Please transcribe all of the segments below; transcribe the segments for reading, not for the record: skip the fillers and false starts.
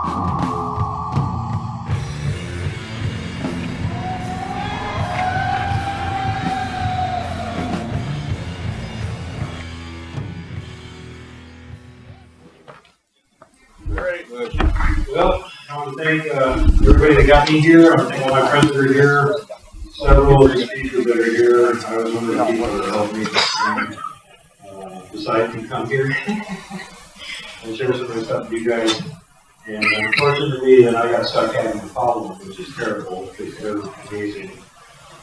Alright, well, I want to thank everybody that got me here. I want to thank all my friends that are here, several of the speakers that are here. I was one of the people that helped me decide to come here and share some of the stuff with you guys. And unfortunately, then I got stuck having a problem, which is terrible because they're amazing.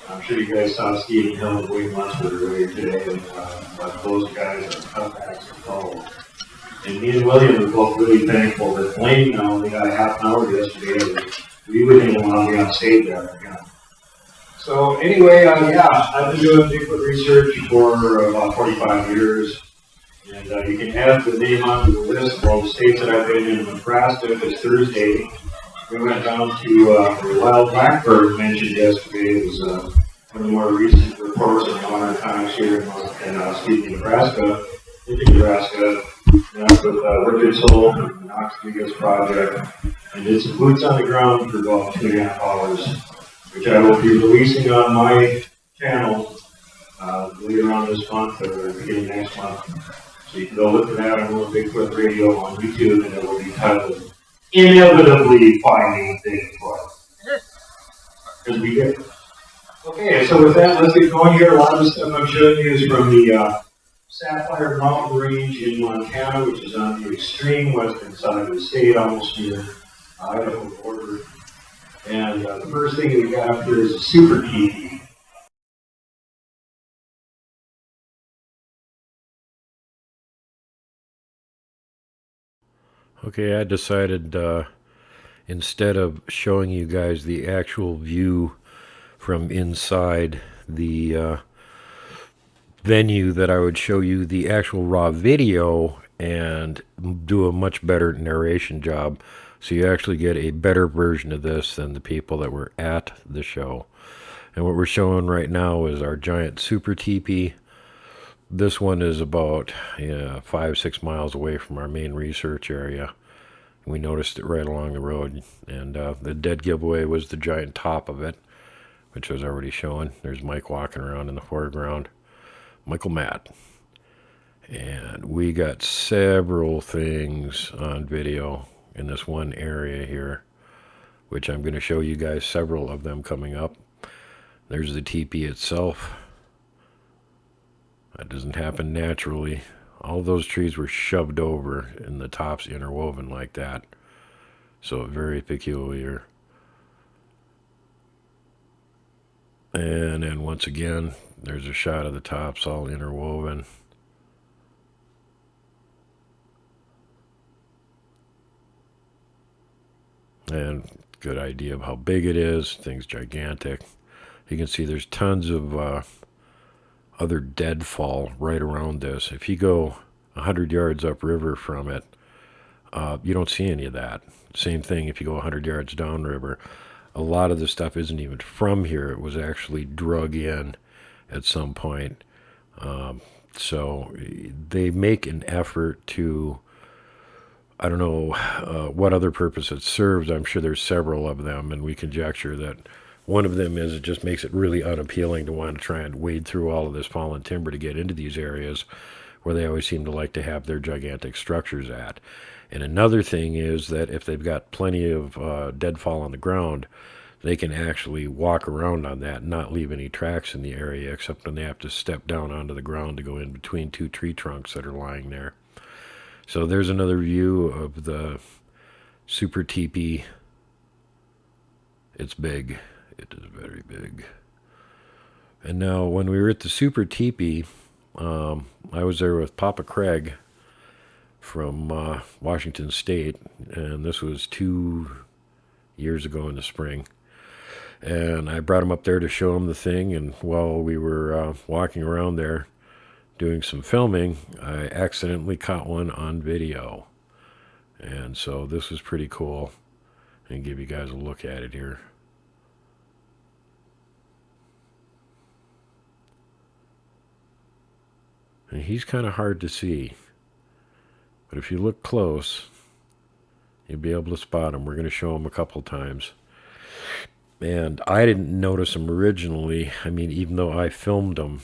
I'm sure you guys saw Steve and Hill and Wayne Lunsford earlier today, and those guys are tough acts to follow. And me and William were both really thankful that Blaine only got a half an hour yesterday. We wouldn't even want to be on stage after him. So anyway, yeah, I've been doing Bigfoot research for about 45 years. And you can add the name onto the list of all the states that I've been in. Nebraska this Thursday. We went down to the wild blackbird mentioned yesterday. It was one of the more recent reports in modern times here in Nebraska, Nebraska. And that's with Richard Soul from the Knox Vegas project. And did some boots on the ground for about 2.5 hours, which I will be releasing on my channel later on this month or beginning next month. So you can go look for that on Little Bigfoot Radio on YouTube, and it will be titled Inevitably Finding Bigfoot. Because we did. Okay, so with that, let's get going here. A lot of the stuff I'm showing you is from the Sapphire Mountain Range in Montana, which is on the extreme western side of the state, almost near Idaho border. And the first thing we got up here is a super teepee. Okay, I decided instead of showing you guys the actual view from inside the venue, that I would show you the actual raw video and do a much better narration job, so you actually get a better version of this than the people that were at the show. And what we're showing right now is our giant super teepee. This one is about 5-6 miles away from our main research area. We noticed it right along the road, and the dead giveaway was the giant top of it, which I was already showing. There's Mike walking around in the foreground, Michael Matt. And we got several things on video in this one area here, which I'm going to show you guys several of them coming up. There's the teepee itself. That doesn't happen naturally. All those trees were shoved over and the tops interwoven like that. So very peculiar. And then once again, there's a shot of the tops all interwoven. And good idea of how big it is. Thing's gigantic. You can see there's tons of other deadfall right around this. If you go 100 yards upriver from it, you don't see any of that. Same thing if you go 100 yards downriver. A lot of the stuff isn't even from here. It was actually drug in at some point. So they make an effort to, I don't know what other purpose it serves. I'm sure there's several of them, and we conjecture that one of them is it just makes it really unappealing to want to try and wade through all of this fallen timber to get into these areas where they always seem to like to have their gigantic structures at. And another thing is that if they've got plenty of deadfall on the ground, they can actually walk around on that and not leave any tracks in the area, except when they have to step down onto the ground to go in between two tree trunks that are lying there. So there's another view of the super teepee. It's big. It is very big. And now when we were at the super teepee, I was there with Papa Craig from Washington State, and this was 2 years ago in the spring. And I brought him up there to show him the thing, and while we were walking around there doing some filming, I accidentally caught one on video. And so this was pretty cool. And give you guys a look at it here. And he's kind of hard to see. But if you look close, You'll be able to spot them. We're going to show them a couple times. And I didn't notice them originally. I mean, even though I filmed them,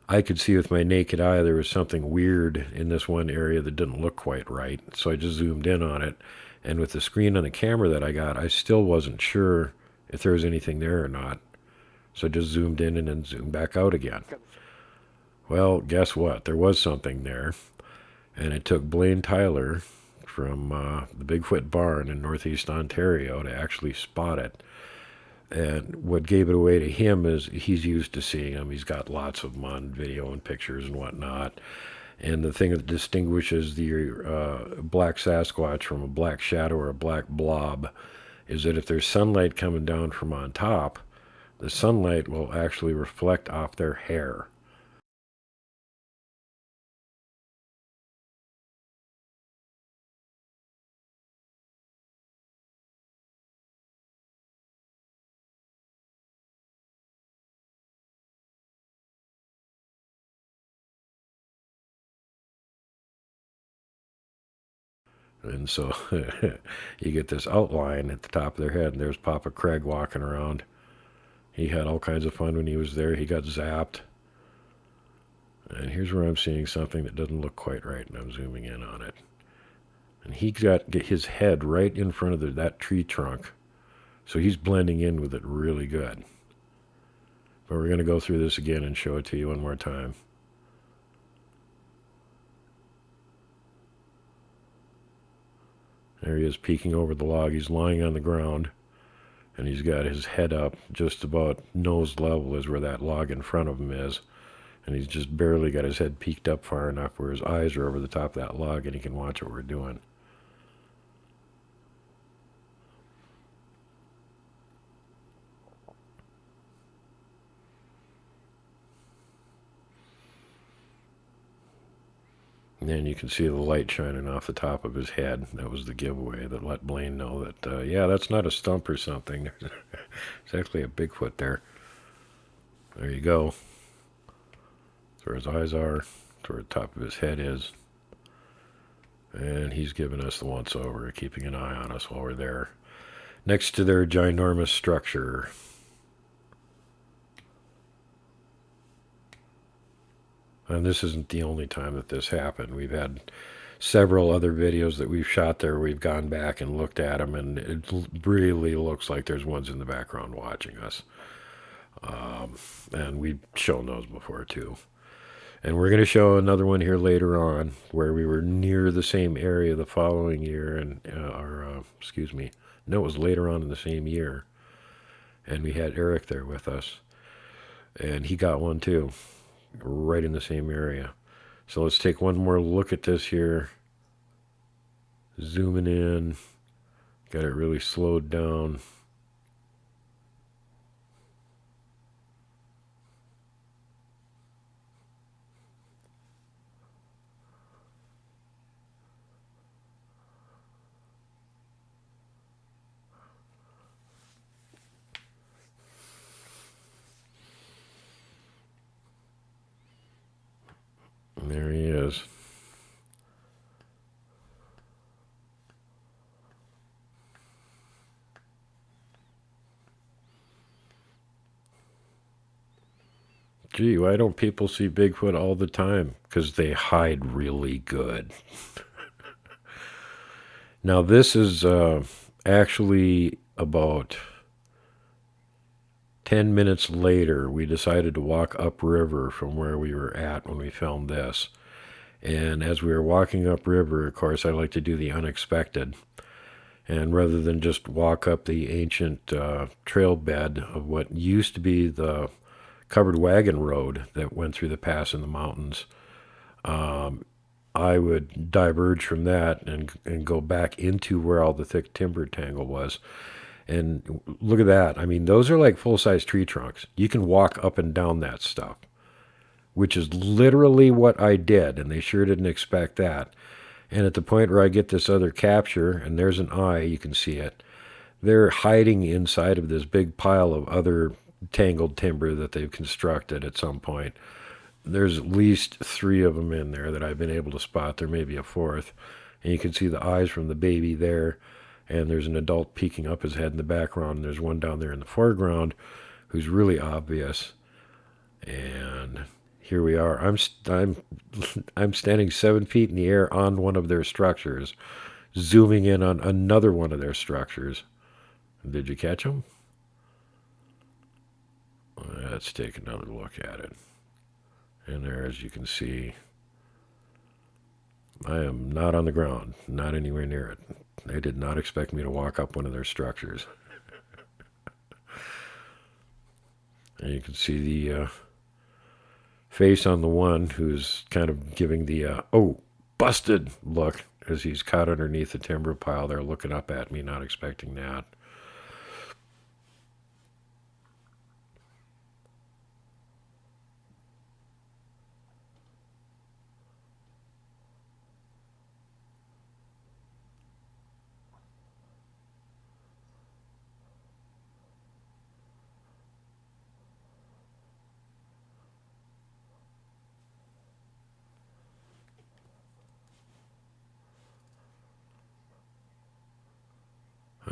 I could see with my naked eye there was something weird in this one area that didn't look quite right. So I just zoomed in on it. And with the screen on the camera that I got, I still wasn't sure if there was anything there or not. So I just zoomed in and then zoomed back out again. Well, guess what? There was something there. And it took Blaine Tyler from the Bigfoot barn in northeast Ontario to actually spot it. And what gave it away to him is he's used to seeing them. He's got lots of them on video and pictures and whatnot. And the thing that distinguishes the black Sasquatch from a black shadow or a black blob is that if there's sunlight coming down from on top, the sunlight will actually reflect off their hair. And so you get this outline at the top of their head, and there's Papa Craig walking around. He had all kinds of fun when he was there. He got zapped. And here's where I'm seeing something that doesn't look quite right, and I'm zooming in on it. And he got his head right in front of that tree trunk. So he's blending in with it really good. But we're going to go through this again and show it to you one more time. There he is peeking over the log. He's lying on the ground, and he's got his head up just about nose level is where that log in front of him is. And he's just barely got his head peeked up far enough where his eyes are over the top of that log and he can watch what we're doing. And then you can see the light shining off the top of his head. That was the giveaway that let Blaine know that, yeah, that's not a stump or something. It's actually a Bigfoot there. There you go. That's where his eyes are. That's where the top of his head is. And he's giving us the once over, keeping an eye on us while we're there. Next to their ginormous structure. And this isn't the only time that this happened. We've had several other videos that we've shot there. We've gone back and looked at them, and it really looks like there's ones in the background watching us. And we've shown those before, too. And we're going to show another one here later on where we were near the same area the following year. And, excuse me, no, it was later on in the same year. And we had Eric there with us. And he got one, too. Right in the same area. So let's take one more look at this here. Zooming in. Got it really slowed down. And there he is. Gee, why don't people see Bigfoot all the time? Because they hide really good. Now this is actually about 10 minutes later. We decided to walk upriver from where we were at when we filmed this. And as we were walking upriver, of course, I like to do the unexpected. And rather than just walk up the ancient trail bed of what used to be the covered wagon road that went through the pass in the mountains, I would diverge from that and go back into where all the thick timber tangle was. And look at that. I mean, those are like full-size tree trunks. You can walk up and down that stuff, which is literally what I did, and they sure didn't expect that. And at the point where I get this other capture, and there's an eye, you can see it, they're hiding inside of this big pile of other tangled timber that they've constructed at some point. There's at least 3 of them in there that I've been able to spot. There may be a 4th. And you can see the eyes from the baby there. And there's an adult peeking up his head in the background. And there's one down there in the foreground who's really obvious. And here we are. I'm standing 7 feet in the air on one of their structures, zooming in on another one of their structures. Did you catch them? Let's take another look at it. And there, as you can see, I am not on the ground, not anywhere near it. They did not expect me to walk up one of their structures. And you can see the face on the one who's kind of giving the, oh, busted look as he's caught underneath the timber pile there looking up at me, not expecting that.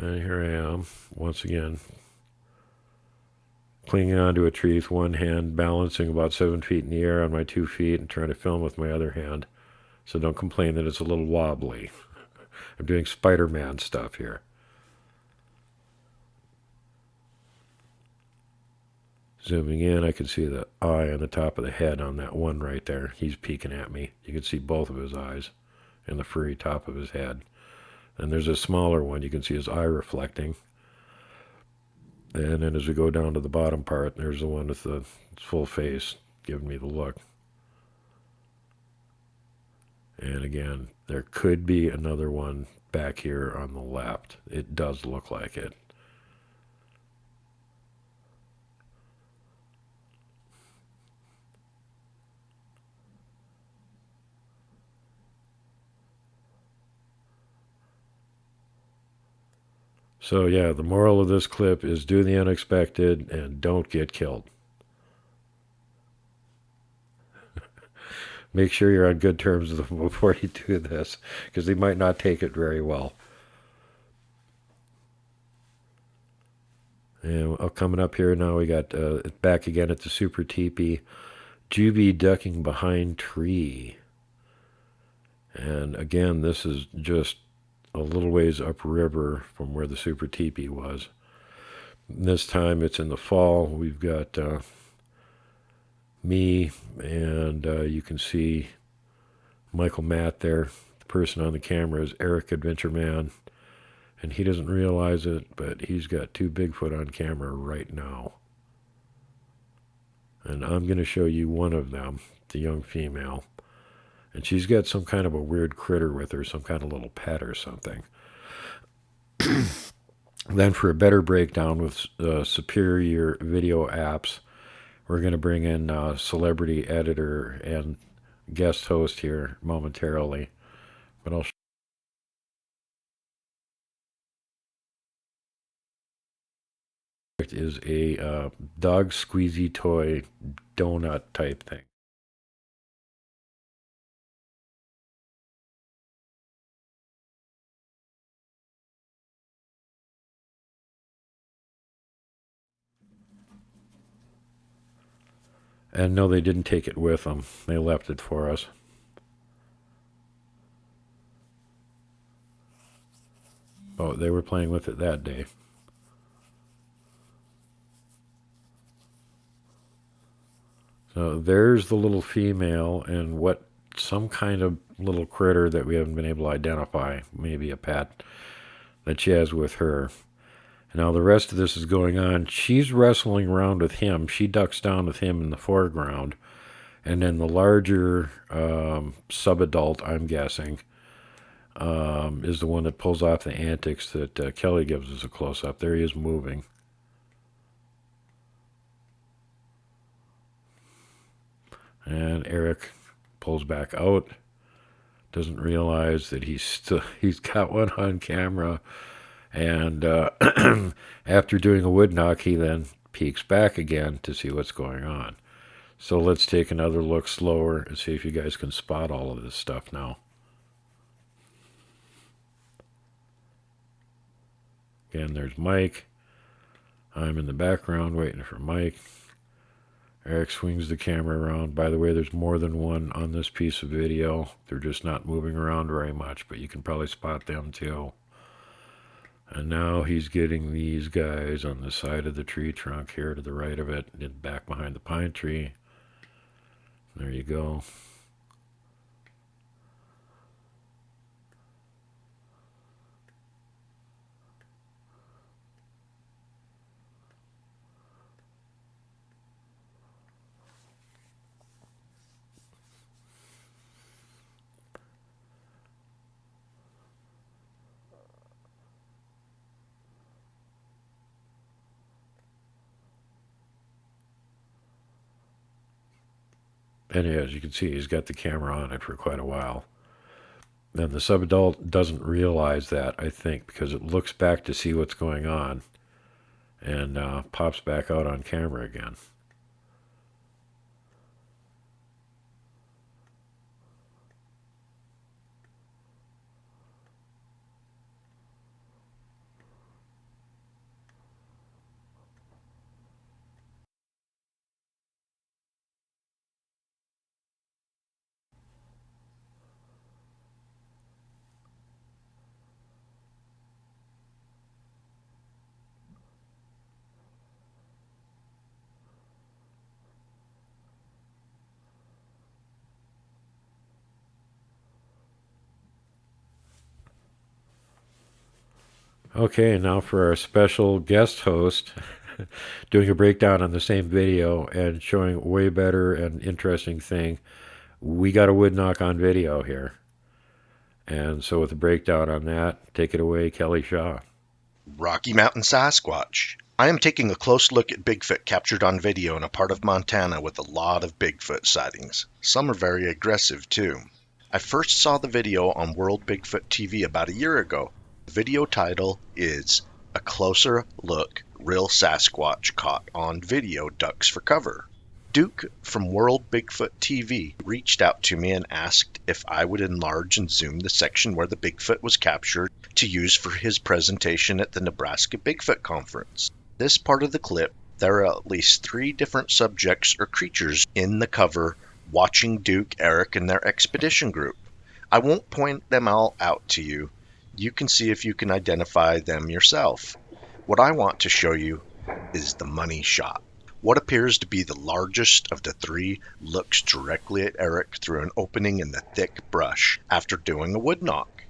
And here I am, once again, clinging onto a tree with one hand, balancing about 7 feet in the air on my 2 feet, and trying to film with my other hand. So don't complain that it's a little wobbly. I'm doing Spider-Man stuff here. Zooming in, I can see the eye on the top of the head on that one right there. He's peeking at me. You can see both of his eyes and the furry top of his head. And there's a smaller one. You can see his eye reflecting. And then as we go down to the bottom part, there's the one with the full face giving me the look. And again, there could be another one back here on the left. It does look like it. So yeah, the moral of this clip is do the unexpected and don't get killed. Make sure you're on good terms with them before you do this, because they might not take it very well. And coming up here now, we got back again at the super teepee. Juby ducking behind tree. And again, this is just a little ways upriver from where the super teepee was. This time it's in the fall. We've got me, and you can see Michael Matt there. The person on the camera is Eric Adventure Man, and he doesn't realize it, but he's got 2 Bigfoot on camera right now. And I'm going to show you one of them, the young female. And she's got some kind of a weird critter with her, some kind of little pet or something. Then for a better breakdown with superior video apps, we're going to bring in celebrity editor and guest host here momentarily. But I'll is a dog squeezy toy donut type thing. And no, they didn't take it with them. They left it for us. Oh, they were playing with it that day. So there's the little female and what some kind of little critter that we haven't been able to identify, maybe a pet, that she has with her. Now the rest of this is going on. She's wrestling around with him. She ducks down with him in the foreground. And then the larger sub-adult, I'm guessing, is the one that pulls off the antics that Kelly gives us a close-up. There he is moving. And Eric pulls back out. Doesn't realize that he's got one on camera. And after doing a wood knock, he then peeks back again to see what's going on. So let's take another look slower and see if you guys can spot all of this stuff now. Again, there's Mike. I'm in the background waiting for Mike. Eric swings the camera around. By the way, there's more than one on this piece of video. They're just not moving around very much, but you can probably spot them too. And now he's getting these guys on the side of the tree trunk here to the right of it, and back behind the pine tree. There you go. And as you can see, he's got the camera on it for quite a while. And the subadult doesn't realize that, I think, because it looks back to see what's going on and pops back out on camera again. Okay, now for our special guest host doing a breakdown on the same video and showing a way better and interesting thing. We got a wood knock on video here. And so with a breakdown on that, take it away, Kelly Shaw. Rocky Mountain Sasquatch. I am taking a close look at Bigfoot captured on video in a part of Montana with a lot of Bigfoot sightings. Some are very aggressive too. I first saw the video on World Bigfoot TV about a year ago. The video title is A Closer Look, Real Sasquatch Caught on Video Ducks for Cover. Duke from World Bigfoot TV reached out to me and asked if I would enlarge and zoom the section where the Bigfoot was captured to use for his presentation at the Nebraska Bigfoot Conference. This part of the clip, there are at least 3 different subjects or creatures in the cover watching Duke, Eric, and their expedition group. I won't point them all out to you. You can see if you can identify them yourself. What I want to show you is the money shot. What appears to be the largest of the 3 looks directly at Eric through an opening in the thick brush after doing a wood knock.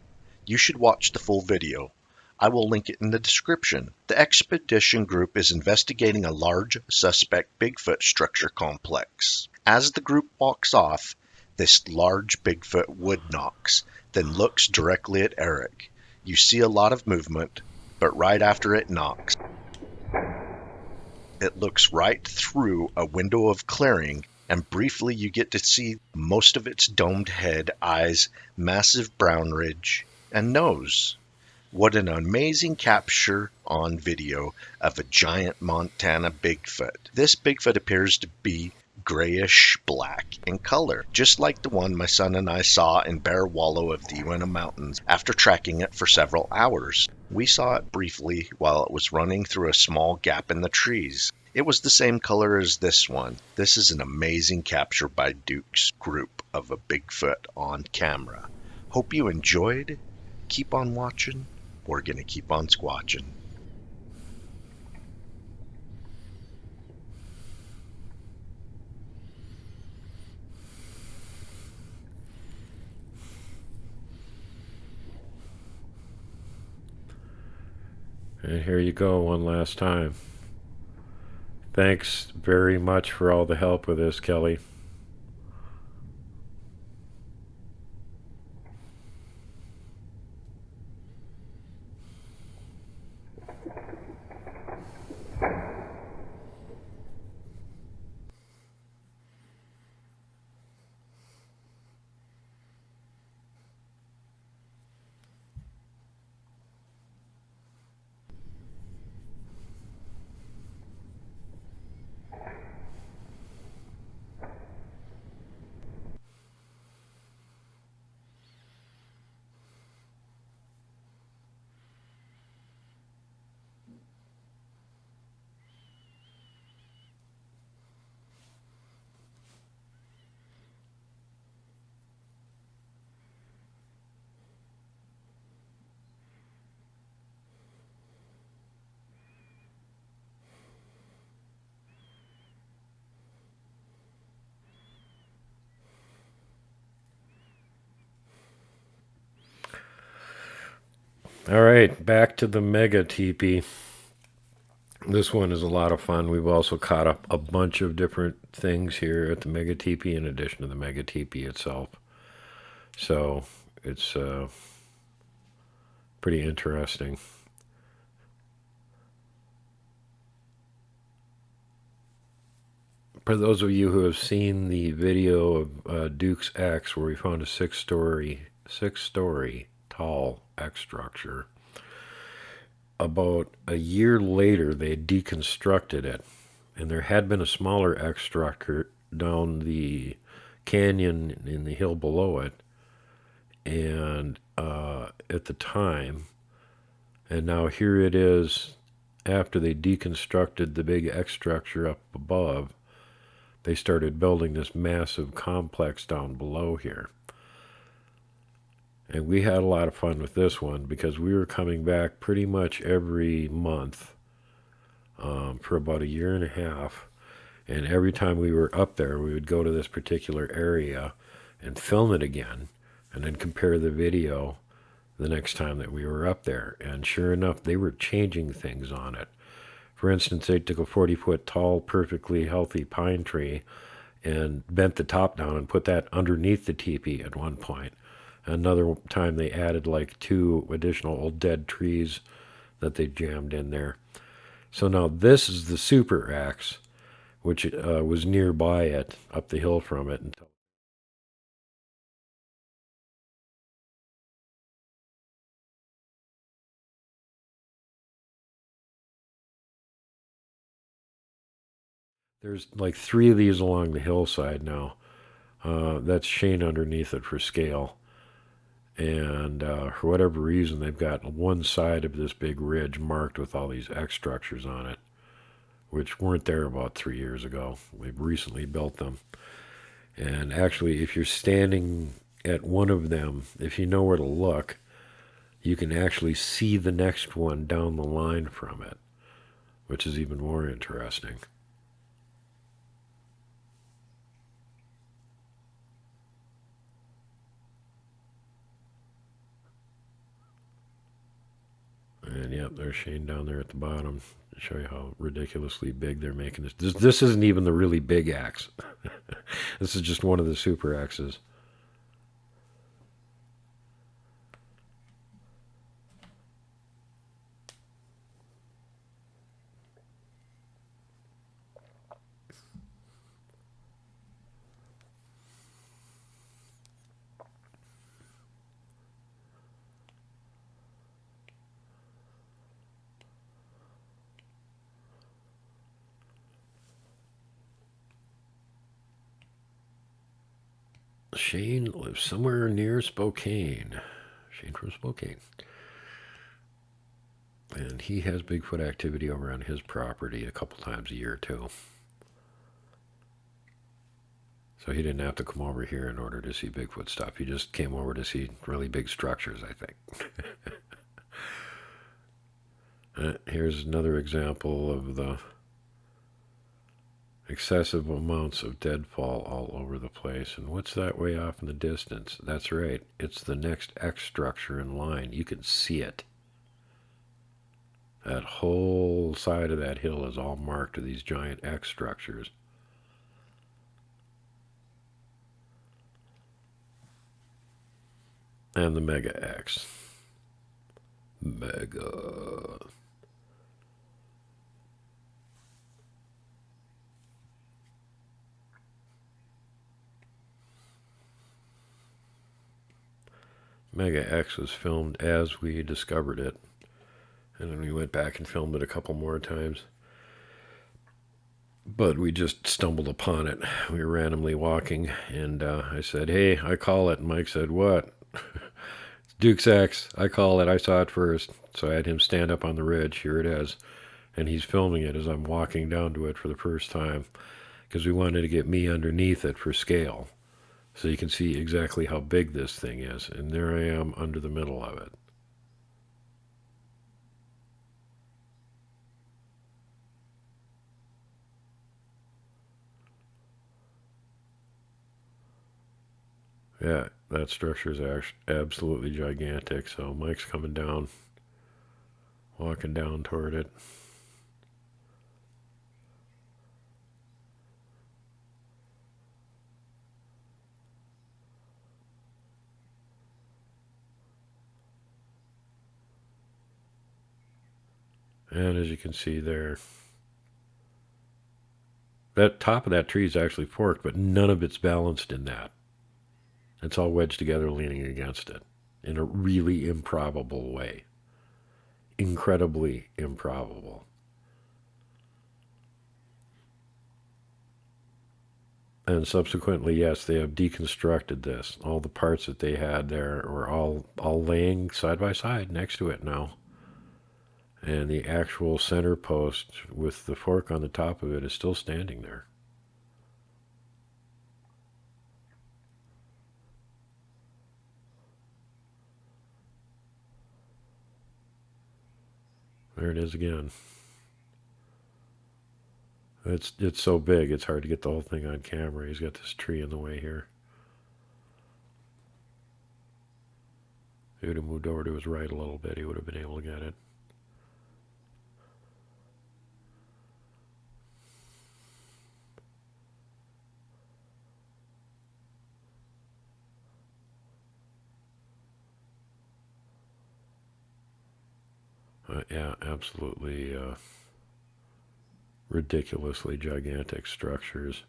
You should watch the full video. I will link it in the description. The expedition group is investigating a large suspect Bigfoot structure complex. As the group walks off, this large Bigfoot wood knocks, then looks directly at Eric. You see a lot of movement, but right after it knocks, it looks right through a window of clearing, and briefly you get to see most of its domed head, eyes, massive brown ridge, and nose. What an amazing capture on video of a giant Montana Bigfoot. This Bigfoot appears to be grayish black in color, just like the one my son and I saw in Bear Wallow of the Uinta Mountains after tracking it for several hours. We saw it briefly while it was running through a small gap in the trees. It was the same color as this one. This is an amazing capture by Duke's group of a Bigfoot on camera. Hope you enjoyed. Keep on watching. We're going to keep on squatching. And here you go one last time. Thanks very much for all the help with this, Kelly. All right, back to the mega teepee. This one is a lot of fun. We've also caught up a bunch of different things here at the mega teepee in addition to the mega teepee itself. So it's pretty interesting. For those of you who have seen the video of Duke's X, where we found a six-story tall X structure, about a year later they deconstructed it, and there had been a smaller X structure down the canyon in the hill below it, and at the time, and now here it is after they deconstructed the big X structure up above. They started building this massive complex down below here. And we had a lot of fun with this one because we were coming back pretty much every month for about a year and a half. And every time we were up there, we would go to this particular area and film it again and then compare the video the next time that we were up there. And sure enough, they were changing things on it. For instance, they took a 40-foot tall, perfectly healthy pine tree and bent the top down and put that underneath the teepee at one point. Another time they added like 2 additional old dead trees that they jammed in there. So now this is the Super Axe, which was nearby it, up the hill from it. Until there's like 3 of these along the hillside now. That's Shane underneath it for scale. And for whatever reason, they've got one side of this big ridge marked with all these X structures on it, which weren't there about 3 years ago. We've recently built them. And actually, if you're standing at one of them, if you know where to look, you can actually see the next one down the line from it, which is even more interesting. And yep, there's Shane down there at the bottom to show you how ridiculously big they're making this. This isn't even the really big axe. This is just one of the super axes. Shane lives somewhere near Spokane. Shane from Spokane. And he has Bigfoot activity over on his property a couple times a year, too. So he didn't have to come over here in order to see Bigfoot stuff. He just came over to see really big structures, I think. Here's another example of the excessive amounts of deadfall all over the place. And what's that way off in the distance? That's right. It's the next X structure in line. You can see it. That whole side of that hill is all marked with these giant X structures. And the Mega X. Mega. Mega X was filmed as we discovered it. And then we went back and filmed it a couple more times. But we just stumbled upon it. We were randomly walking, and I said, "Hey, I call it." And Mike said, "What?" It's Duke's X. I call it. I saw it first. So I had him stand up on the ridge. Here it is. And he's filming it as I'm walking down to it for the first time. Because we wanted to get me underneath it for scale. So you can see exactly how big this thing is. And there I am under the middle of it. Yeah, that structure is absolutely gigantic. So Mike's coming down walking down toward it. And as you can see there, that top of that tree is actually forked, but none of it's balanced in that. It's all wedged together, leaning against it in a really improbable way. Incredibly improbable. And subsequently, yes, they have deconstructed this. All the parts that they had there were all laying side by side next to it now. And the actual center post with the fork on the top of it is still standing there. There it is again. It's so big, it's hard to get the whole thing on camera. He's got this tree in the way here. If he would have moved over to his right a little bit, he would have been able to get it. Yeah, absolutely ridiculously gigantic structures.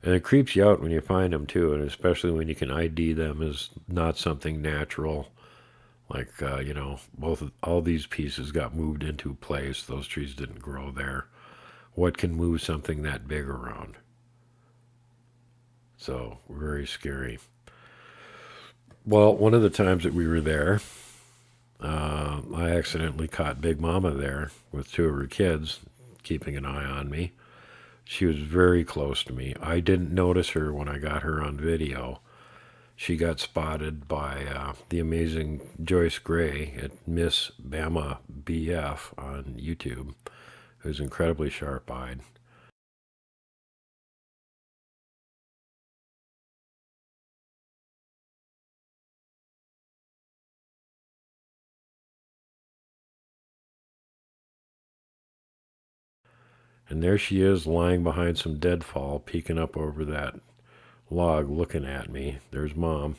And it creeps you out when you find them, too, and especially when you can ID them as not something natural. Like, all these pieces got moved into place. Those trees didn't grow there. What can move something that big around? So, very scary. Well, one of the times that we were there, I accidentally caught Big Mama there with two of her kids, keeping an eye on me. She was very close to me. I didn't notice her when I got her on video. She got spotted by the amazing Joyce Gray at Miss Bama BF on YouTube, who's incredibly sharp-eyed. And there she is lying behind some deadfall, peeking up over that log looking at me. There's Mom.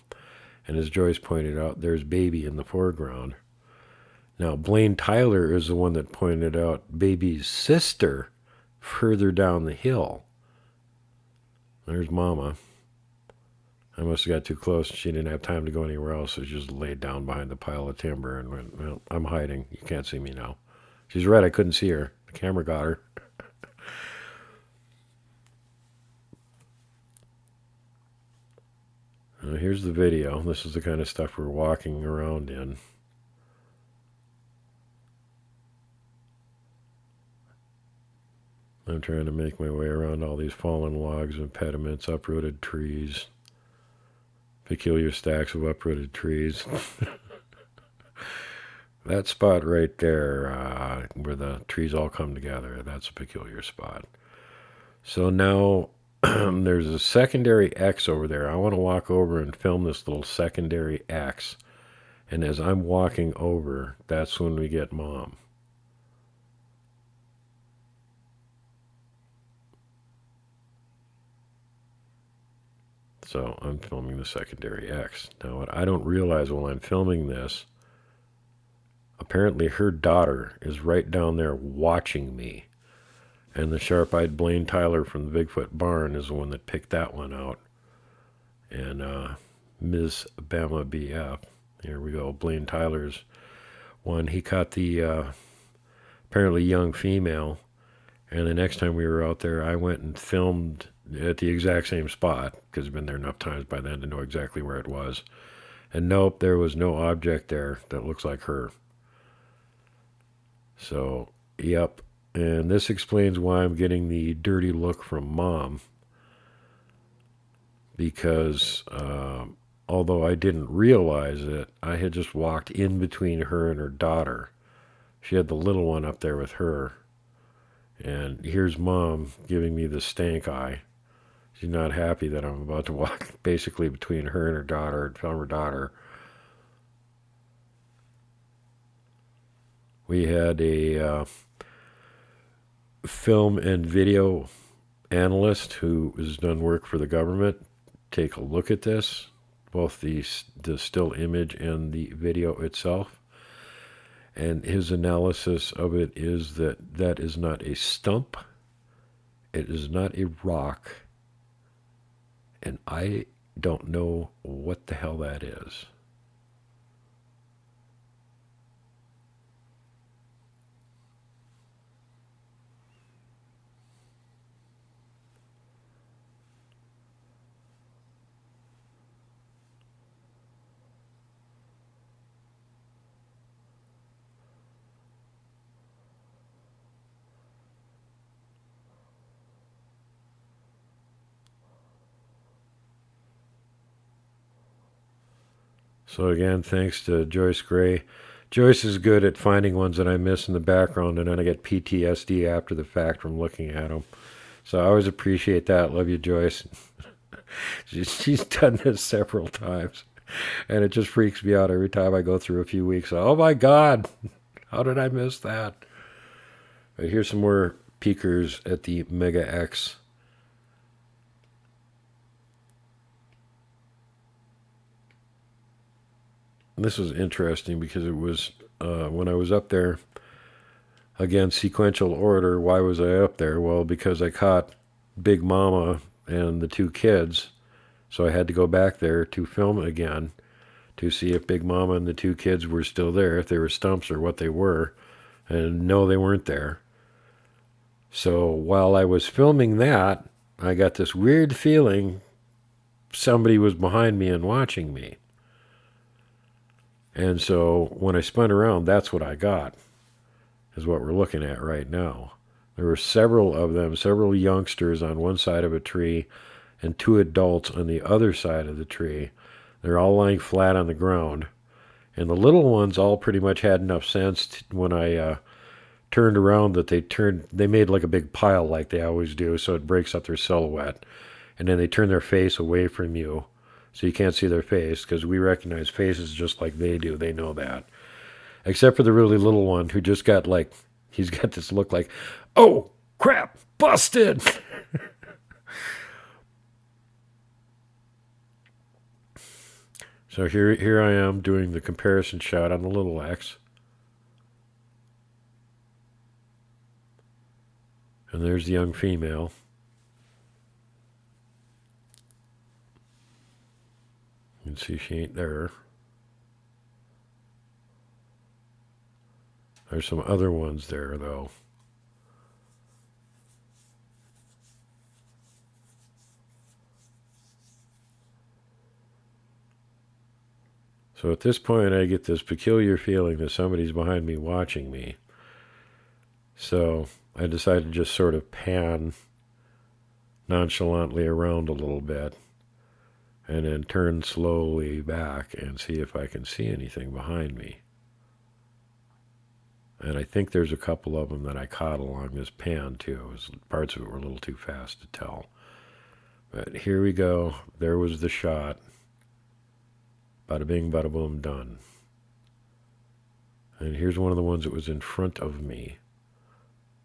And as Joyce pointed out, there's Baby in the foreground. Now, Blaine Tyler is the one that pointed out Baby's sister further down the hill. There's Mama. I must have got too close. She didn't have time to go anywhere else, so she just laid down behind the pile of timber and went, well, I'm hiding. You can't see me now. She's right, I couldn't see her. The camera got her. Here's the video. This is the kind of stuff we're walking around in. I'm trying to make my way around all these fallen logs, impediments, uprooted trees, peculiar stacks of uprooted trees. That spot right there, where the trees all come together, that's a peculiar spot. So now there's a secondary X over there. I want to walk over and film this little secondary X. And as I'm walking over, that's when we get Mom. So I'm filming the secondary X. Now what I don't realize while I'm filming this, apparently her daughter is right down there watching me. And the sharp-eyed Blaine Tyler from the Bigfoot barn is the one that picked that one out. And Ms. Bama BF, here we go, Blaine Tyler's one. He caught the apparently young female. And the next time we were out there, I went and filmed at the exact same spot, because I've been there enough times by then to know exactly where it was. And nope, there was no object there that looks like her. So, yep. And this explains why I'm getting the dirty look from Mom. Because although I didn't realize it, I had just walked in between her and her daughter. She had the little one up there with her. And here's Mom giving me the stank eye. She's not happy that I'm about to walk basically between her and her daughter and film her daughter. We had a film and video analyst who has done work for the government take a look at this, both the still image and the video itself. And his analysis of it is that that is not a stump, it is not a rock, and I don't know what the hell that is. So again, thanks to Joyce Gray. Joyce is good at finding ones that I miss in the background, and then I get PTSD after the fact from looking at them. So I always appreciate that. Love you, Joyce. She's done this several times, and it just freaks me out every time I go through a few weeks. Oh my God, how did I miss that? Right, here's some more peekers at the Mega X. This was interesting because it was when I was up there, again, sequential order. Why was I up there? Well, because I caught Big Mama and the two kids, so I had to go back there to film again to see if Big Mama and the two kids were still there, if they were stumps or what they were. And no, they weren't there. So while I was filming that, I got this weird feeling somebody was behind me and watching me. And so when I spun around, that's what I got, is what we're looking at right now. There were several of them, several youngsters on one side of a tree and two adults on the other side of the tree. They're all lying flat on the ground. And the little ones all pretty much had enough sense when I turned around that they made like a big pile like they always do, so it breaks up their silhouette. And then they turn their face away from you, so you can't see their face, because we recognize faces just like they do. They know that. Except for the really little one who just got like, he's got this look like, oh, crap, busted! So here I am doing the comparison shot on the little X. And there's the young female. You can see she ain't there. There's some other ones there, though. So at this point, I get this peculiar feeling that somebody's behind me watching me. So I decided to just sort of pan nonchalantly around a little bit and then turn slowly back and see if I can see anything behind me. And I think there's a couple of them that I caught along this pan too. Parts of it were a little too fast to tell. But here we go. There was the shot. Bada bing, bada boom, done. And here's one of the ones that was in front of me,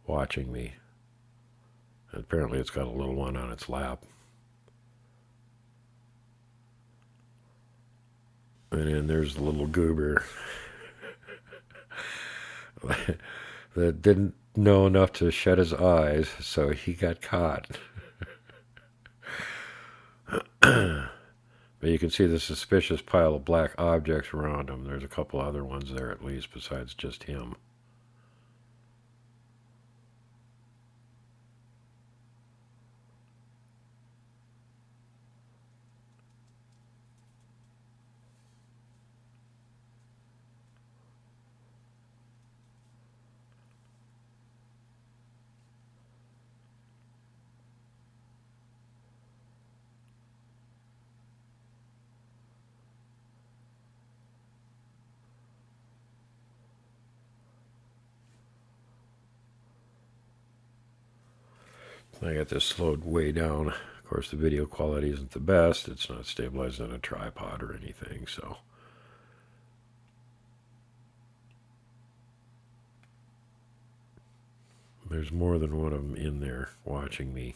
watching me. And apparently it's got a little one on its lap. And then there's the little goober that didn't know enough to shut his eyes, so he got caught. But you can see the suspicious pile of black objects around him. There's a couple other ones there at least besides just him. I got this slowed way down. Of course, the video quality isn't the best. It's not stabilized on a tripod or anything, so. There's more than one of them in there watching me.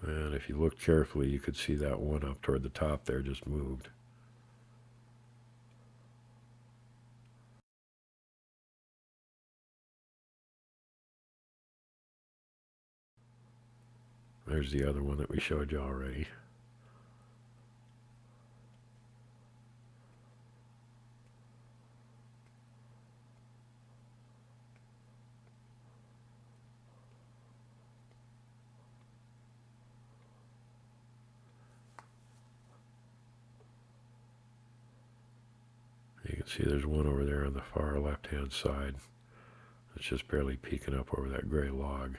And if you look carefully, you could see that one up toward the top there just moved. There's the other one that we showed you already. You can see there's one over there on the far left-hand side. It's just barely peeking up over that gray log.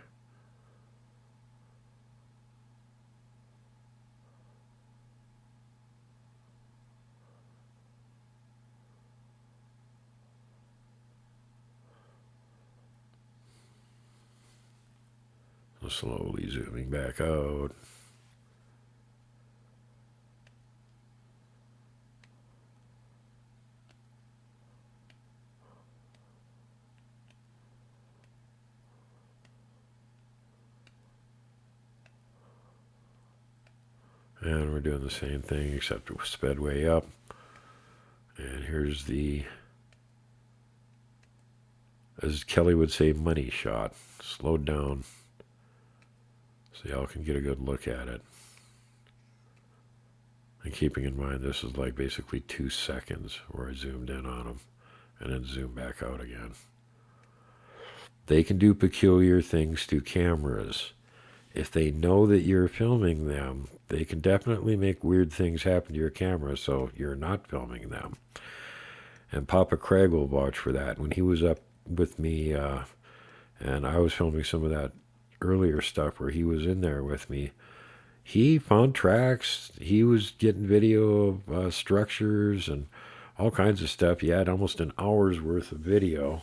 Slowly zooming back out. And we're doing the same thing except it was sped way up. And here's the, as Kelly would say, money shot. Slowed down so y'all can get a good look at it. And keeping in mind this is like basically 2 seconds where I zoomed in on them and then zoomed back out again. They can do peculiar things to cameras. If they know that you're filming them, they can definitely make weird things happen to your camera so you're not filming them. And Papa Craig will vouch for that. When he was up with me and I was filming some of that earlier stuff where he was in there with me, he found tracks. He was getting video of structures and all kinds of stuff. He had almost an hour's worth of video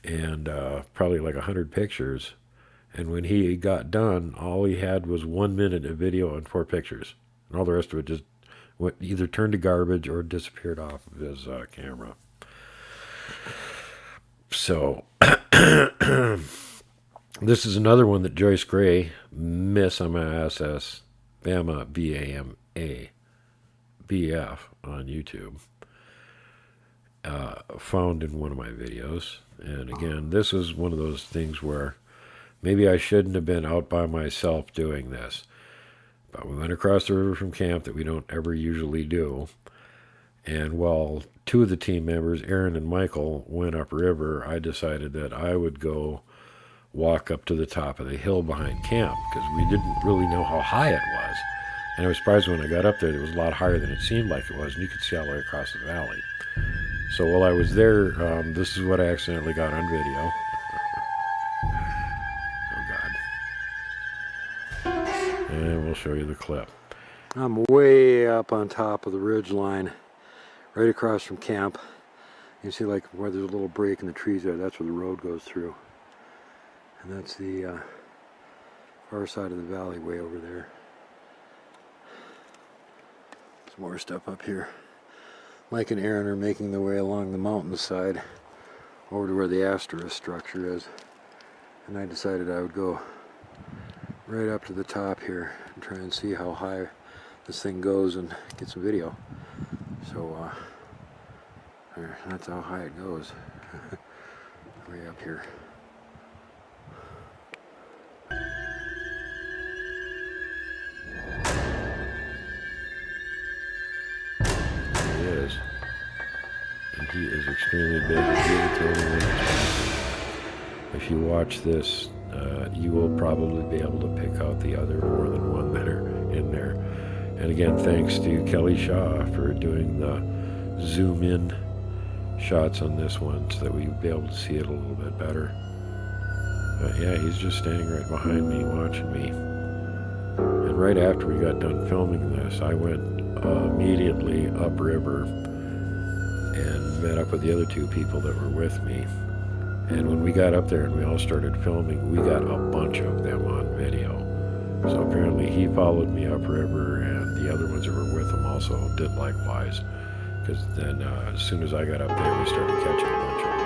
and probably like 100 pictures. And when he got done, all he had was 1 minute of video and 4 pictures. And all the rest of it just went, either turned to garbage or disappeared off of his camera. So, this is another one that Joyce Gray, Miss M-I-S-S, Bama, B-A-M-A, B-F on YouTube, found in one of my videos. And again, this is one of those things where maybe I shouldn't have been out by myself doing this. But we went across the river from camp that we don't ever usually do. And while 2 of the team members, Aaron and Michael, went upriver, I decided that I would go walk up to the top of the hill behind camp because we didn't really know how high it was. And I was surprised when I got up there, it was a lot higher than it seemed like it was, and you could see all the way across the valley. So while I was there, this is what I accidentally got on video. And we'll show you the clip. I'm way up on top of the ridge line, right across from camp. You see like where there's a little break in the trees there, that's where the road goes through. And that's the far side of the valley way over there. Some more stuff up here. Mike and Aaron are making their way along the mountainside over to where the asterisk structure is. And I decided I would go right up to the top here and try and see how high this thing goes and get some video. So that's how high it goes. Way up here. He is. And he is extremely big. If you watch this, you will probably be able to pick out the other more than one that are in there. And again, thanks to Kelly Shaw for doing the zoom in shots on this one so that we'd be able to see it a little bit better. But yeah, he's just standing right behind me watching me. And right after we got done filming this, I went immediately upriver and met up with the other 2 people that were with me. And when we got up there and we all started filming, we got a bunch of them on video. So apparently he followed me upriver, and the other ones that were with him also did likewise. because then as soon as I got up there, we started catching a bunch of them.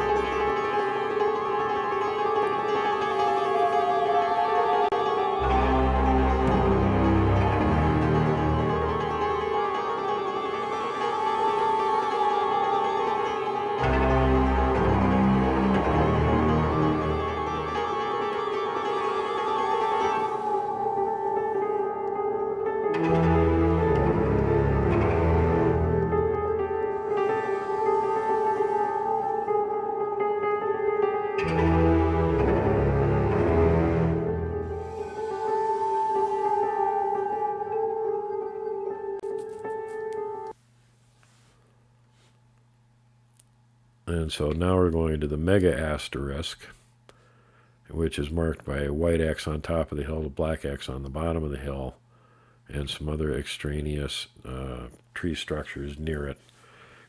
And so now we're going to the mega asterisk, which is marked by a white X on top of the hill, a black X on the bottom of the hill, and some other extraneous tree structures near it.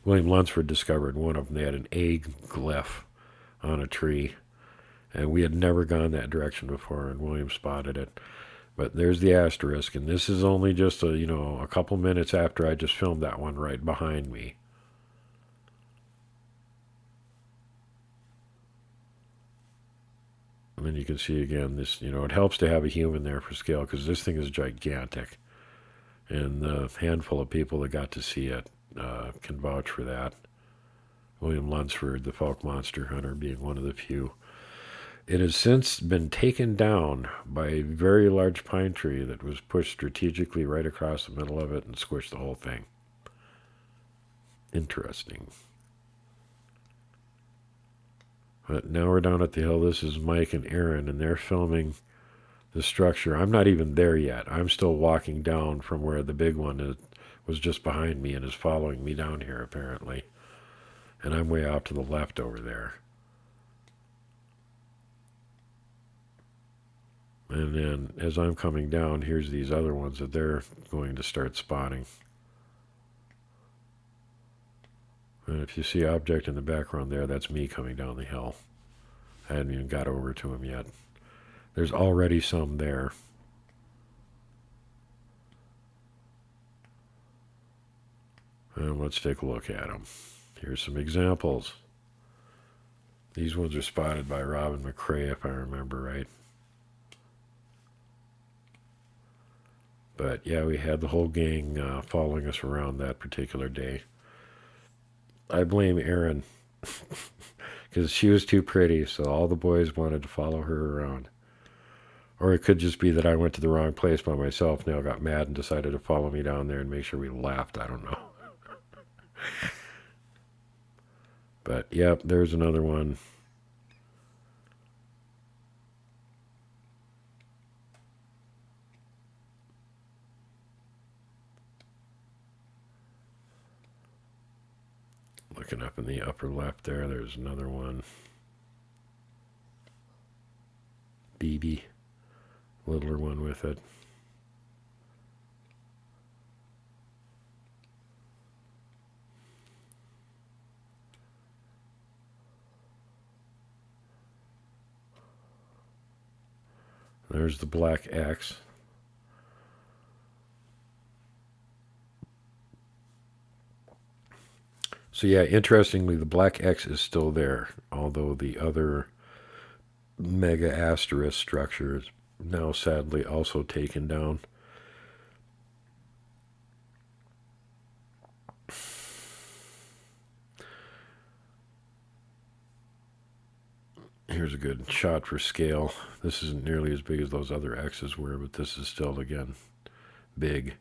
William Lunsford discovered one of them. They had an egg glyph on a tree, and we had never gone that direction before, and William spotted it. But there's the asterisk, and this is only just a couple minutes after I just filmed that one right behind me. And then you can see again this, it helps to have a human there for scale because this thing is gigantic. And the handful of people that got to see it can vouch for that. William Lunsford, the folk monster hunter, being one of the few. It has since been taken down by a very large pine tree that was pushed strategically right across the middle of it and squished the whole thing. Interesting. But now we're down at the hill. This is Mike and Aaron, and they're filming the structure. I'm not even there yet. I'm still walking down from where the big one was just behind me and is following me down here, apparently. And I'm way out to the left over there. And then as I'm coming down, here's these other ones that they're going to start spotting. And if you see object in the background there, that's me coming down the hill. I hadn't even got over to him yet. There's already some there. And let's take a look at them. Here's some examples. These ones are spotted by Robin McCrae, if I remember right. But yeah, we had the whole gang following us around that particular day. I blame Erin because she was too pretty, so all the boys wanted to follow her around. Or it could just be that I went to the wrong place by myself. Now got mad and decided to follow me down there and make sure we laughed. I don't know. But yep, there's another one. Looking up in the upper left there, there's another one. BB, littler one with it. There's the black X. So yeah, interestingly, the black X is still there, although the other mega asterisk structure is now sadly also taken down. Here's a good shot for scale. This isn't nearly as big as those other X's were, but this is still, again, big.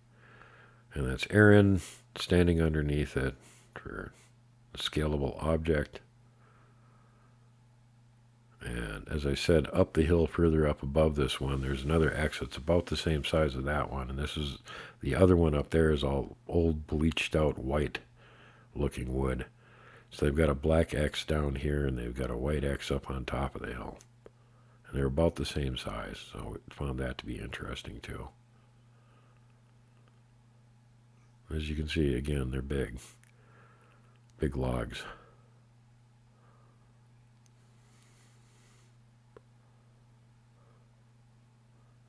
And that's Aaron standing underneath it for a scalable object. And as I said, up the hill further up above this one, there's another X that's about the same size as that one. And this is, the other one up there is all old bleached out white looking wood. So they've got a black X down here and they've got a white X up on top of the hill. And they're about the same size, so I found that to be interesting too. As you can see, again, they're big. Big logs.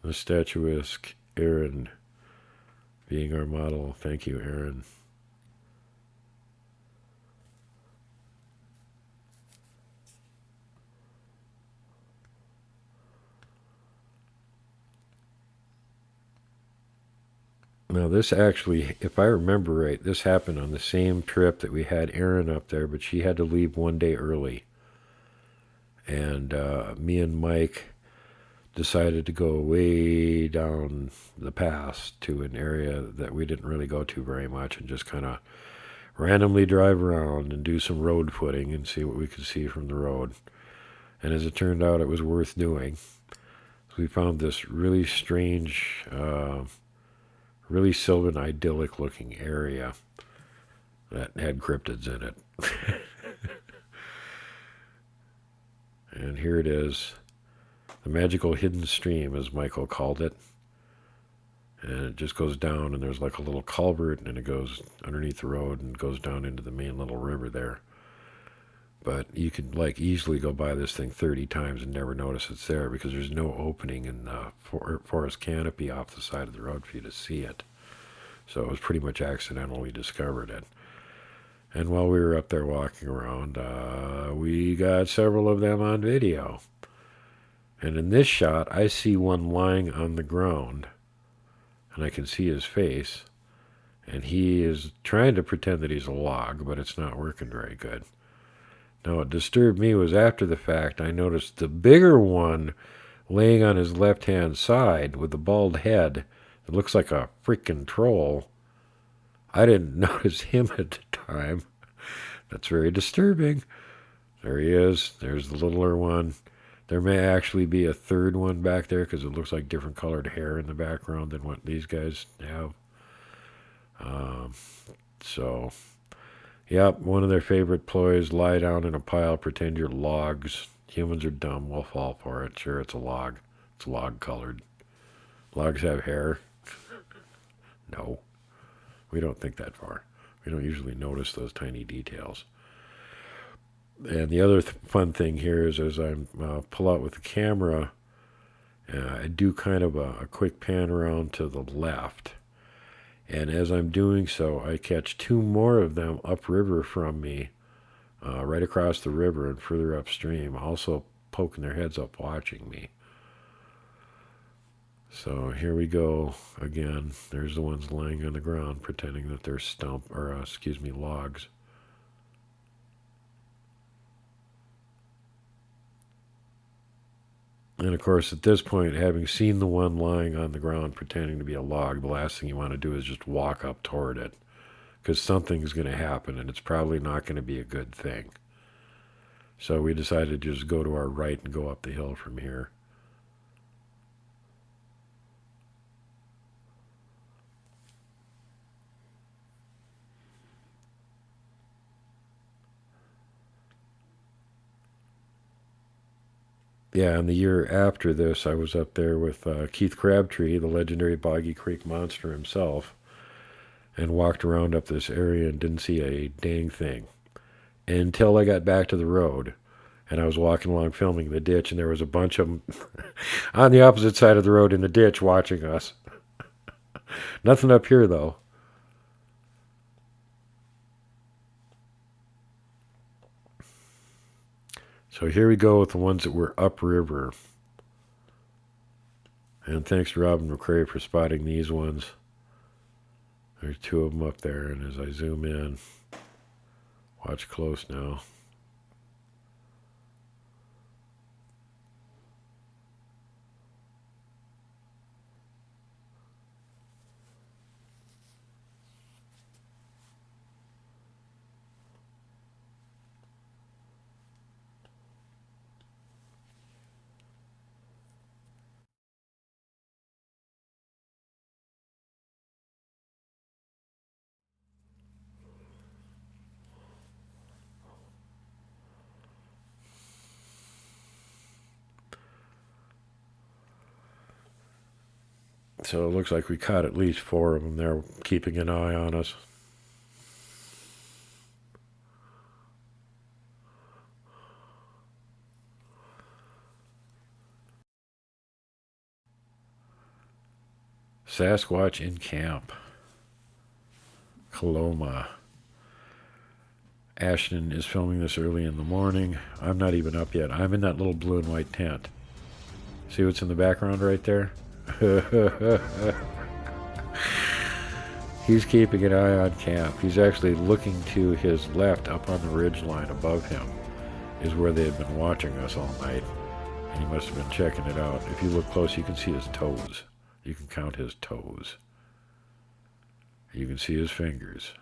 The statuesque Aaron being our model. Thank you, Aaron. Now this actually, if I remember right, this happened on the same trip that we had Erin up there, but she had to leave one day early. And me and Mike decided to go way down the pass to an area that we didn't really go to very much and just kind of randomly drive around and do some road footing and see what we could see from the road. And as it turned out, it was worth doing. So we found this really strange, really sylvan, idyllic looking area that had cryptids in it. And here it is, the magical hidden stream, as Michael called it. And it just goes down, and there's like a little culvert, and it goes underneath the road and goes down into the main little river there. But you could like easily go by this thing 30 times and never notice it's there because there's no opening in the forest canopy off the side of the road for you to see it. So it was pretty much accidentally discovered it. And while we were up there walking around, we got several of them on video. And in this shot, I see one lying on the ground, and I can see his face. And he is trying to pretend that he's a log, but it's not working very good. Now, what disturbed me was after the fact, I noticed the bigger one laying on his left-hand side with the bald head. It looks like a freaking troll. I didn't notice him at the time. That's very disturbing. There he is. There's the littler one. There may actually be a third one back there because it looks like different colored hair in the background than what these guys have. So, yep, one of their favorite ploys, lie down in a pile, pretend you're logs. Humans are dumb. We'll fall for it. Sure, it's a log. It's log colored. Logs have hair. No. We don't think that far. We don't usually notice those tiny details. And the other fun thing here is as I pull out with the camera, I do kind of a quick pan around to the left. And as I'm doing so, I catch two more of them upriver from me, right across the river and further upstream, also poking their heads up watching me. So here we go again. There's the ones lying on the ground pretending that they're logs. And of course, at this point, having seen the one lying on the ground pretending to be a log, the last thing you want to do is just walk up toward it. Because something's going to happen, and it's probably not going to be a good thing. So we decided to just go to our right and go up the hill from here. Yeah, and the year after this, I was up there with Keith Crabtree, the legendary Boggy Creek monster himself, and walked around up this area and didn't see a dang thing. Until I got back to the road, and I was walking along filming the ditch, and there was a bunch of them on the opposite side of the road in the ditch watching us. Nothing up here, though. So here we go with the ones that were upriver. And thanks to Robin McCrae for spotting these ones. There's two of them up there, and as I zoom in, watch close now. So it looks like we caught at least 4 of them there, keeping an eye on us. Sasquatch in camp. Coloma. Ashton is filming this early in the morning. I'm not even up yet. I'm in that little blue and white tent. See what's in the background right there? He's keeping an eye on camp. He's actually looking to his left up on the ridge line above him is where they had been watching us all night. And he must have been checking it out. If you look close, you can see his toes. You can count his toes. You can see his fingers.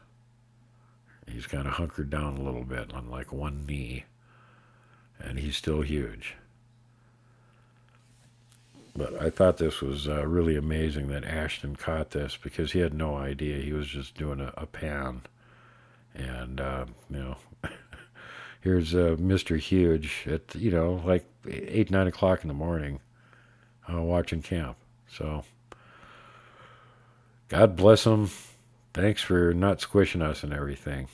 He's kind of hunkered down a little bit on like one knee. And he's still huge. But I thought this was really amazing that Ashton caught this because he had no idea. He was just doing a pan. And, here's Mr. Huge at, like 8, 9 o'clock in the morning watching camp. So, God bless him. Thanks for not squishing us and everything.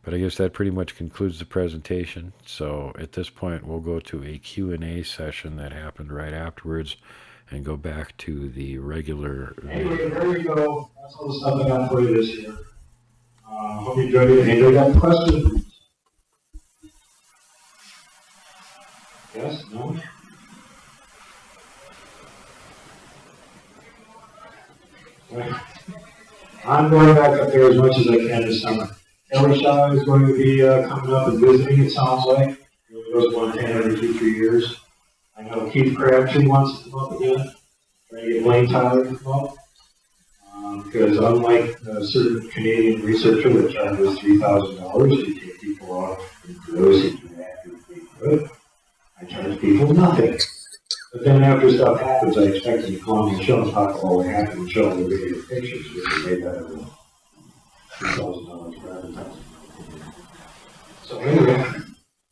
But I guess that pretty much concludes the presentation. So at this point, we'll go to a Q&A session that happened right afterwards and go back to the regular. Anyway, there we go. That's all the stuff I got for you this year. Hope you enjoyed it. Anybody got questions? Yes? No? Right. I'm going back up there as much as I can this summer. Ellie Shaw is going to be coming up and visiting, it sounds like. He goes to Montana every 2-3 years. I know Keith Crabtree wants to come up again. Trying to get Blaine Tyler to come up. Because unlike a certain Canadian researcher that charges $3,000 to take people off into those who can accurately good, I charge people nothing. But then after stuff happens, I expect them to come on the show and talk about what happened and show the video pictures, which is made better than $2,000 for advertising. So anyway,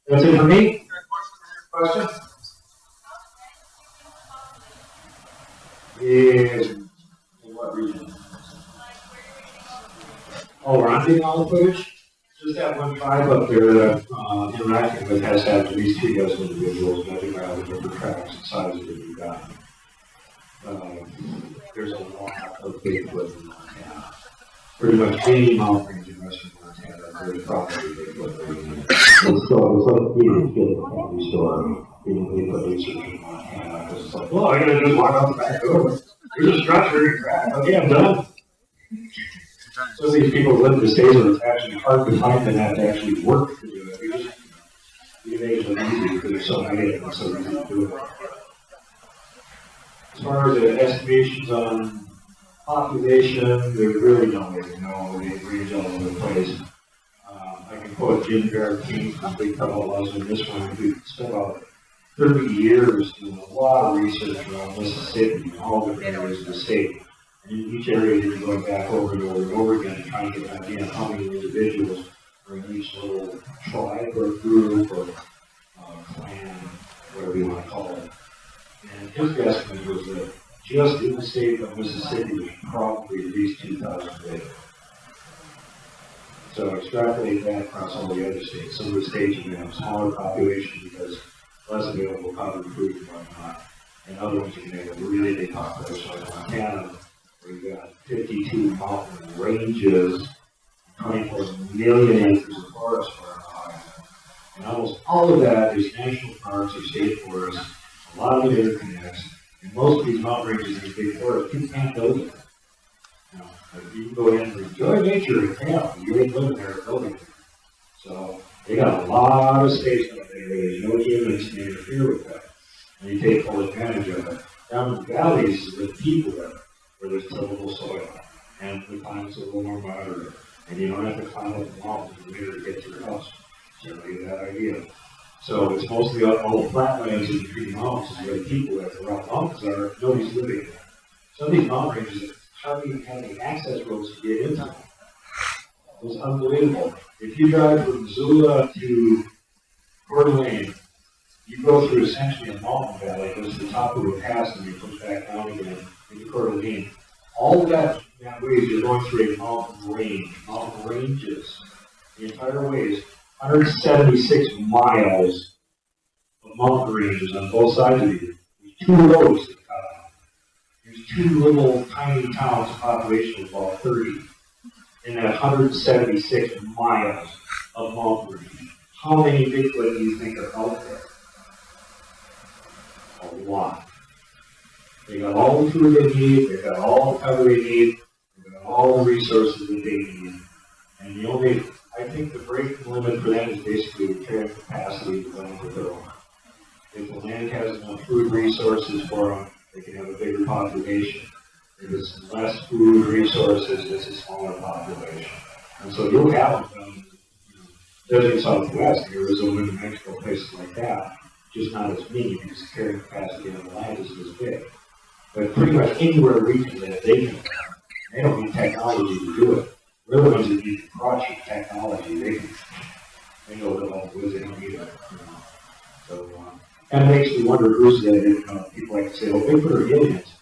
that's it for me. Question? In what region? Oh, we're not getting all the footage? Just that one tribe up there that interacting with has had at least 2 dozen individuals measuring out the different tracks and sizes that we've got. There's a lot of Bigfoot in Montana. Pretty much any mountain range in western Montana, there's probably Bigfoot. It's like being a kid at the family store, being Bigfoot research in Montana, because it's like, well, I gotta just walk out the back door. There's a structure and crack. Okay, I'm done. Some of these people live in the states where it's actually hard to find them and have to actually work to do it. We make it easy because there's so many of them, so we can do it. As far as the estimations on population, they really don't even know. They range all over the place. I can quote Jim Barrett King from Big Couple of Us in this one. We spent about 30 years doing a lot of research around Mississippi and all different areas of the state. And in each area, you're going back over and over and over again, trying to get an idea of how many individuals are in each little tribe or group or clan, whatever you want to call it. And his guesstimate was that just in the state of Mississippi, there's probably at least 2,000 Bigfoot. So extrapolate that across all the other states. Some of the states are going to have smaller population because less available powdered food and whatnot. And other ones are going to have a really big population like Montana. We've got 52 mountain ranges, 24 million acres of forest for our area. And almost all of that is national parks or state forests. A lot of it interconnects. And most of these mountain ranges in big forests, you can't build it. You can go in and enjoy nature and camp, and you ain't living there building it. So they got a lot of space up there. There's no humans can interfere with that. And you take full advantage of it. Down in the valleys, the people there, where there's tillable soil, and the climate's a little more moderate, and you don't have to climb up the mountains in winter to get to your house. So you get that idea. So it's mostly all the flatlands in between the mountains, and where the people that the rough mountains are, nobody's living there. Some of these mountain ranges hardly even have any access roads to get into them. It was unbelievable. If you drive from Missoula to Coeur d'Alene, you go through essentially a mountain valley, goes to the top of a pass, and it comes back down again into Coeur d'Alene. All of that ways you're going through a mountain range, mountain ranges. The entire way is 176 miles of mountain ranges on both sides of you. There's 2 roads that cut out. There's 2 little tiny towns, population of about 30, in that 176 miles of mountain range. How many Bigfoot do you think are out there? A lot. They got all the food they need, they got all the cover they need, all the resources that they need. And the only, I think the breaking limit for them is basically the carrying capacity of the land that they're on. If the land has enough food resources for them, they can have a bigger population. If it's less food resources, it's a smaller population. And so you'll have desert Southwest, Arizona, New Mexico, places like that, just not as many because the carrying capacity of the land is as big. But pretty much anywhere we can live, they can. They don't need technology to do it. We're the ones that need to project technology. They know what all the woods, they don't need it. So, kind of makes me wonder who's that. People like to say, "Oh, Bigfoot are aliens."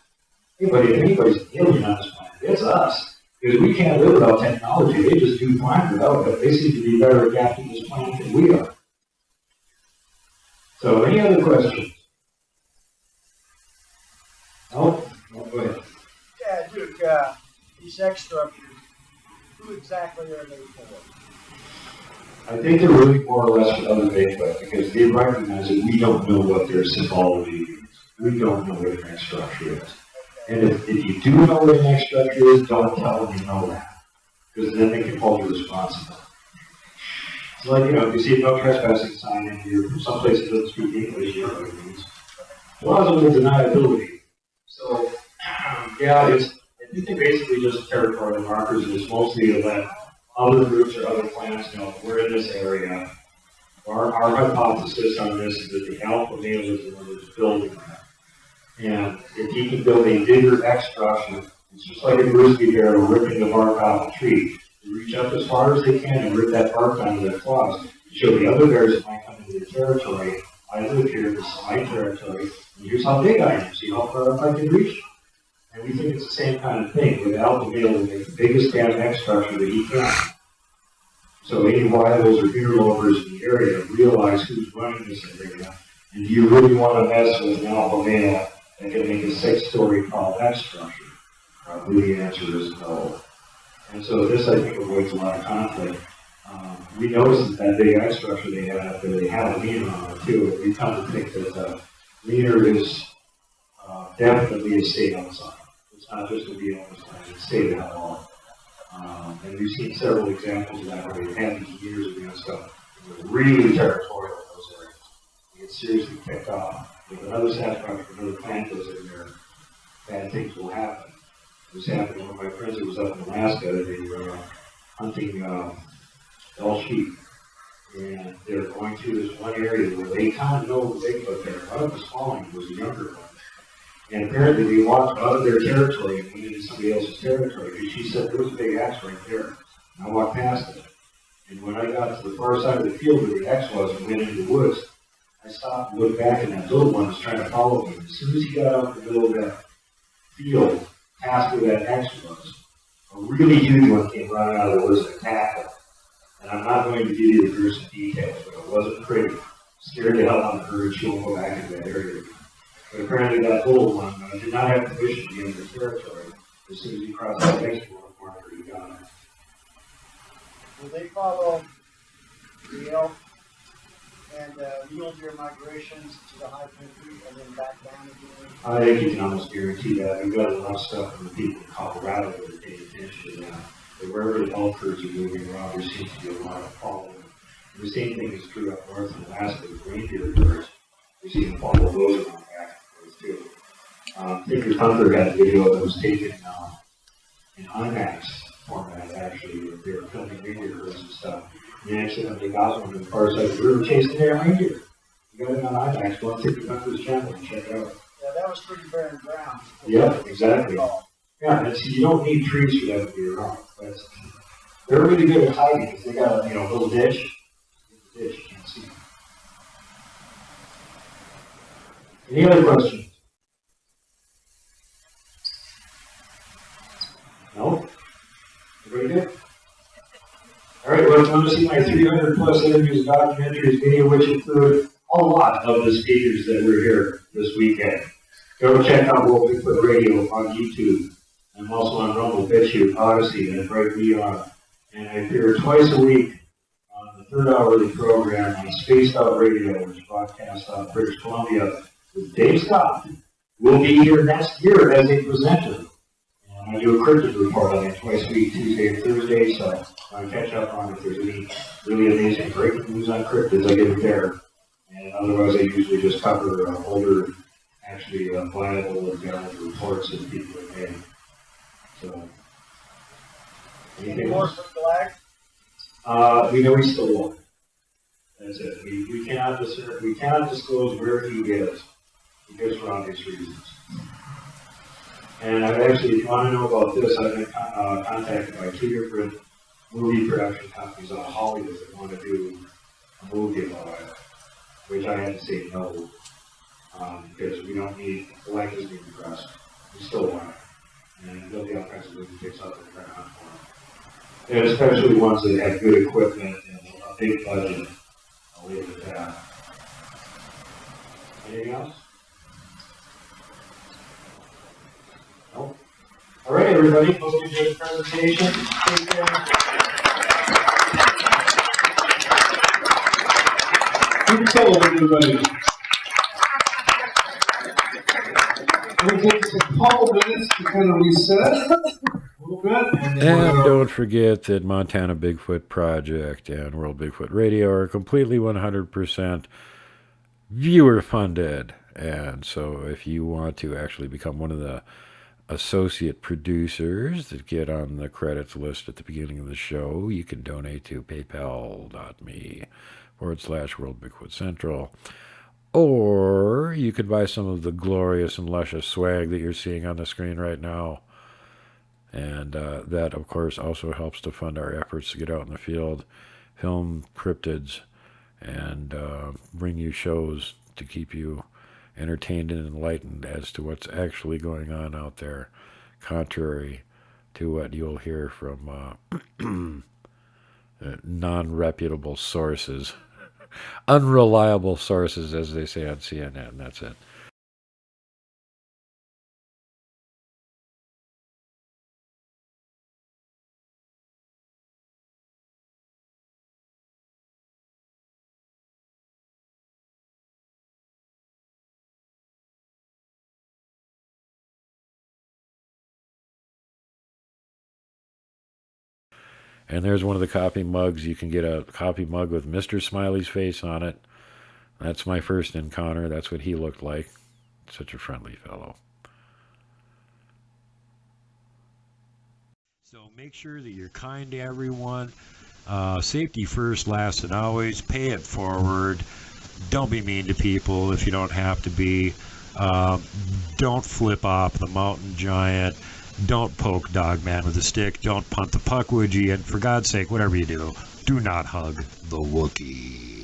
Anybody, if anybody's an alien on this planet, it's us. Because we can't live without technology. They just do fine without it. They seem to be better adapting to this planet than we are. So, any other questions? No? No, go ahead. Yeah, Duke, these X structures, who exactly are they for? I think they're really more or less for other Bigfoot because they recognize that we don't know what their symbology is. We don't know what an X structure is. And if you do know what an X structure is, don't tell them you know that. Because then they can hold you responsible. It's like, if you see a no trespassing sign and you're from someplace that doesn't speak English, you know what it means. Plausible deniability. So, I think they're basically just territorial markers, and it's mostly to let other groups or other plants know we're in this area. Our hypothesis on this is that the alpha male is the one that's building that. And if he can build a bigger X structure, it's just like a grizzly bear ripping the bark off a tree. They reach up as far as they can and rip that bark down with their claws to show the other bears that might come into their territory. I live here, this is my territory, and here's how big I am. See how far up I can reach? And we think it's the same kind of thing, where the alpha male will make the biggest damn X structure that he can. So any rivals or interlopers in the area realize who's running this area, and do you really want to mess with an alpha male that can make a 6-story tall X structure? Probably the answer is no. And so this, I think, avoids a lot of conflict. We noticed that big X structure they had up there, they had a leaner on it too, and we come to think that leaner is definitely a state outside. It's not just a wheel on this land, it's state outlaw. And we've seen several examples of that where they've had these years against stuff. It was really territorial in those areas. They get seriously kicked off. If another Sasquatch or another plant goes in there, bad things will happen. It was happening with my friends that was up in Alaska. They were hunting all sheep. And they were going through this one area where they kind of know the Bigfoot there. One of was falling, was a younger one. And apparently they walked out of their territory and went into somebody else's territory. And she said, there was a big X right there. And I walked past it. And when I got to the far side of the field where the X was and went into the woods, I stopped and looked back, and that little one was trying to follow me. As soon as he got out in the middle of that field, past where that X was, a really huge one came running out of the woods and attacked him. And I'm not going to give you the gruesome details, but it wasn't pretty. Scared the hell out of her, and she won't go back into that area again. But apparently that little one did not have permission to enter the territory. As soon as he crossed that next marker, he got it. Will they follow the elk and mule deer migrations to the high country and then back down again? I think you can almost guarantee that. We've got a lot of stuff from the people in Colorado that are paying attention to that. But wherever the elk herds are moving around, there seems to be a lot of following. And the same thing is true up north in Alaska with reindeer herds. We see them follow those around back and forth too. Tinker Hunter had a video that was taken in IMAX format, actually. They were filming reindeer herds and stuff. And they accidentally got one on the far side of the river chasing their reindeer. You got it on IMAX, go on Tinker Hunter's channel and check it out. Yeah, that was pretty barren ground. Yeah, exactly. Yeah, and see, you don't need trees for that to be around. They're really good at hiding. If they got a little ditch, you can't see them. Any other questions? No? Everybody good? All right, well, if you want to see my 300 plus interviews, documentaries, video, which include a lot of the speakers that were here this weekend, go check out World Bigfoot Radio on YouTube. I'm also on Rumble, BitChute, Odyssey, and Bright Beyond. And I appear twice a week on the third hourly program on Spaced Out Radio, which broadcasts out of British Columbia with Dave Scott. We'll be here next year as a presenter. I do a cryptid report on it twice a week, Tuesday and Thursday, so I catch up on if there's any really amazing breaking news on cryptids, I get it there. And otherwise, I usually just cover older, actually viable and valid reports that people have made. So, Any more for Glag? we know he's still alive. That's it. We cannot disclose where he is because for obvious reasons. And I've actually, if you want to know about this, I've been contacted by 2 different movie production companies out of Hollywood that want to do a movie about it, which I had to say no, because we don't need, the life is being pressed. We still want it. And there'll be all kinds of movie picks out there right on for it. And especially ones that have good equipment and a big budget. I'll leave it at that. Anything else? No? All right, everybody. Hope you enjoyed the presentation. Take care. Keep cool, everybody. We'll take a couple minutes to kind of reset a little bit. And don't forget that Montana Bigfoot Project and World Bigfoot Radio are completely 100% viewer funded. And so if you want to actually become one of the associate producers that get on the credits list at the beginning of the show, you can donate to paypal.me/World Bigfoot Central. Or you could buy some of the glorious and luscious swag that you're seeing on the screen right now. And that, of course, also helps to fund our efforts to get out in the field, film cryptids, and bring you shows to keep you entertained and enlightened as to what's actually going on out there, contrary to what you'll hear from non-reputable sources. Unreliable sources, as they say on CNN. That's it. And there's one of the coffee mugs. You can get a coffee mug with Mr. Smiley's face on it. That's my first encounter. That's what he looked like. Such a friendly fellow. So make sure that you're kind to everyone. Safety first, last, and always. Pay it forward. Don't be mean to people if you don't have to be. Don't flip off the mountain giant. Don't poke Dogman with a stick. Don't punt the puckwudgie. And for God's sake, whatever you do, do not hug the Wookiee.